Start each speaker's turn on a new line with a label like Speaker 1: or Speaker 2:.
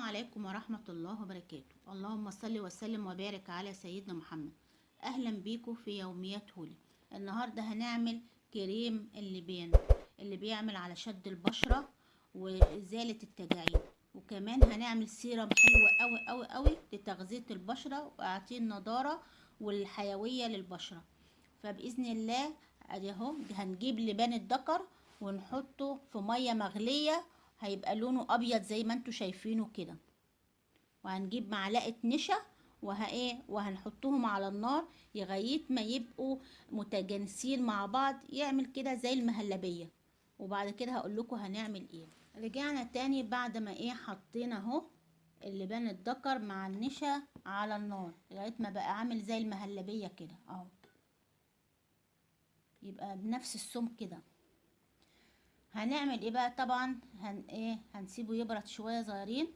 Speaker 1: عليكم ورحمة الله وبركاته. اللهم صل وسلم وبارك على سيدنا محمد. اهلا بيكم في يوميات هولي. النهاردة هنعمل كريم اللبان اللي بيعمل على شد البشرة وازالة التجاعيد، وكمان هنعمل سيرم حلو قوي قوي قوي لتغذية البشرة واعطيه النضارة والحيوية للبشرة. فبإذن الله ادي اهو هنجيب لبان الذكر ونحطه في مية مغلية، هيبقى لونه ابيض زي ما انتوا شايفينه كده. وهنجيب معلقه نشا وهنحطهم على النار لغايه ما يبقوا متجانسين مع بعض، يعمل كده زي المهلبيه. وبعد كده هقول لكم هنعمل ايه. رجعنا تاني بعد ما حطينا اهو اللبان الذكر مع النشا على النار لغايه ما بقى عامل زي المهلبيه كده اهو، يبقى بنفس السمك كده. هنعمل ايه بقى؟ طبعا هنسيبه يبرد شويه صغيرين